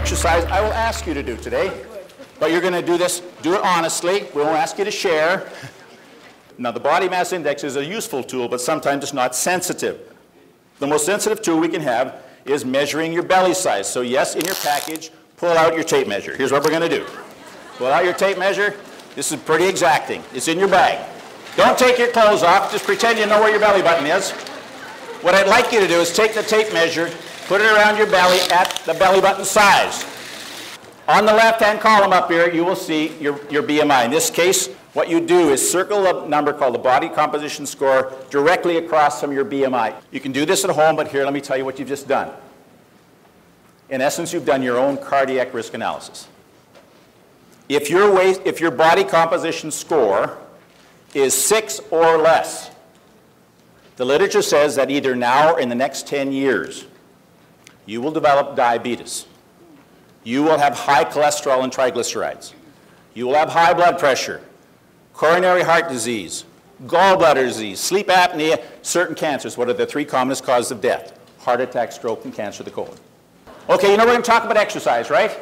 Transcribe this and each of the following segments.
exercise I will ask you to do today. But you're going to do this, do it honestly. We won't ask you to share. Now, the body mass index is a useful tool, but sometimes it's not sensitive. The most sensitive tool we can have is measuring your belly size. So yes, in your package, pull out your tape measure. Here's what we're going to do. Pull out your tape measure. This is pretty exacting. It's in your bag. Don't take your clothes off. Just pretend you know where your belly button is. What I'd like you to do is take the tape measure, put it around your belly at the belly button size. On the left-hand column up here, you will see your BMI. In this case, what you do is circle a number called the body composition score directly across from your BMI. You can do this at home, but here, let me tell you what you've just done. In essence, you've done your own cardiac risk analysis. If your body composition score is 6 or less, the literature says that either now or in the next 10 years, you will develop diabetes. You will have high cholesterol and triglycerides. You will have high blood pressure, coronary heart disease, gallbladder disease, sleep apnea, certain cancers. What are the 3 commonest causes of death? Heart attack, stroke, and cancer of the colon. Okay, you know we're going to talk about exercise, right?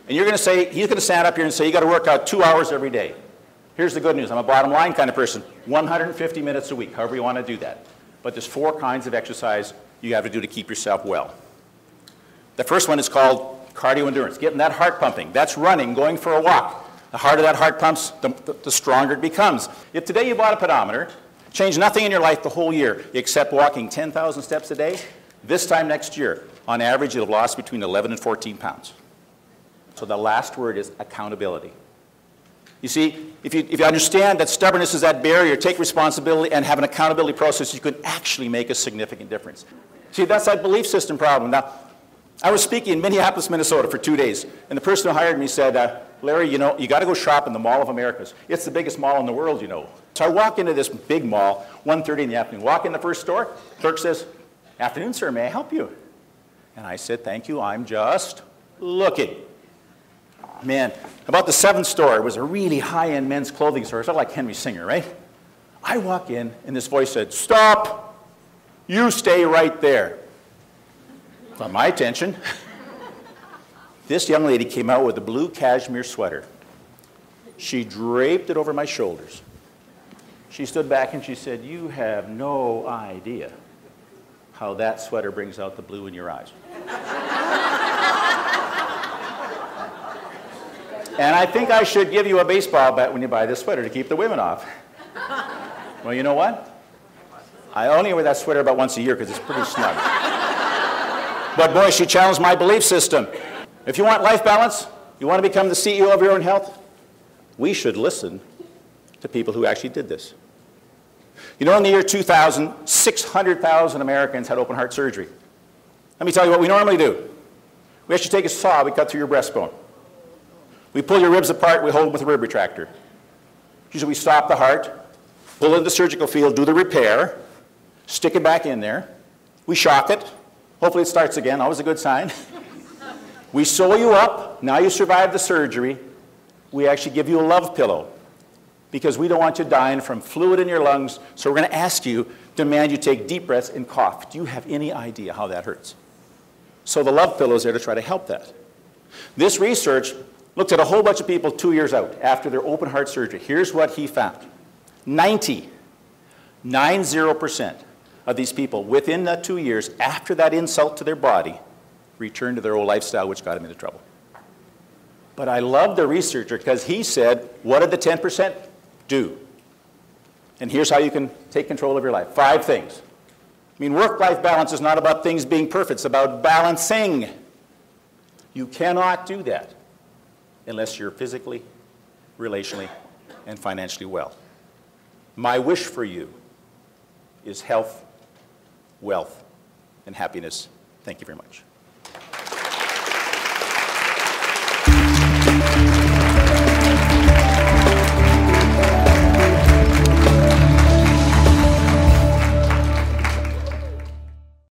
And you're going to say, he's going to stand up here and say, you got to work out 2 hours every day. Here's the good news. I'm a bottom line kind of person. 150 minutes a week, however you want to do that. But there's 4 kinds of exercise you have to do to keep yourself well. The first one is called cardio endurance, getting that heart pumping. That's running, going for a walk. The harder that heart pumps, the stronger it becomes. If today you bought a pedometer, changed nothing in your life the whole year except walking 10,000 steps a day, this time next year, on average, you'll have lost between 11 and 14 pounds. So the last word is accountability. You see, if you understand that stubbornness is that barrier, take responsibility and have an accountability process, you can actually make a significant difference. See, that's that belief system problem. Now, I was speaking in Minneapolis, Minnesota for 2 days, and the person who hired me said, Larry, you know, you got to go shop in the Mall of Americas. It's the biggest mall in the world, you know. So I walk into this big mall, 1:30 in the afternoon. Walk in the first store, clerk says, afternoon, sir, may I help you? And I said, thank you, I'm just looking. Man, about the 7th store, it was a really high-end men's clothing store. It's not like Henry Singer, right? I walk in, and this voice said, stop, you stay right there. Got my attention. This young lady came out with a blue cashmere sweater. She draped it over my shoulders. She stood back and she said, you have no idea how that sweater brings out the blue in your eyes. And I think I should give you a baseball bat when you buy this sweater to keep the women off. Well, you know what? I only wear that sweater about once a year because it's pretty snug. But boy, she challenged my belief system. If you want life balance, you want to become the CEO of your own health, we should listen to people who actually did this. You know, in the year 2000, 600,000 Americans had open heart surgery. Let me tell you what we normally do. We actually take a saw, we cut through your breastbone. We pull your ribs apart, we hold them with a rib retractor. Usually we stop the heart, pull it in the surgical field, do the repair, stick it back in there. We shock it. Hopefully it starts again, always a good sign. We sew you up, now you survived the surgery. We actually give you a love pillow because we don't want you dying from fluid in your lungs, so we're going to ask you, demand you take deep breaths and cough. Do you have any idea how that hurts? So the love pillow is there to try to help that. This research looked at a whole bunch of people 2 years out after their open heart surgery. Here's what he found. 90% of these people within that 2 years after that insult to their body returned to their old lifestyle, which got them into trouble. But I love the researcher because he said, what did the 10% do? And here's how you can take control of your life. 5 things. I mean, work-life balance is not about things being perfect. It's about balancing. You cannot do that unless you're physically, relationally, and financially well. My wish for you is health, wealth, and happiness. Thank you very much.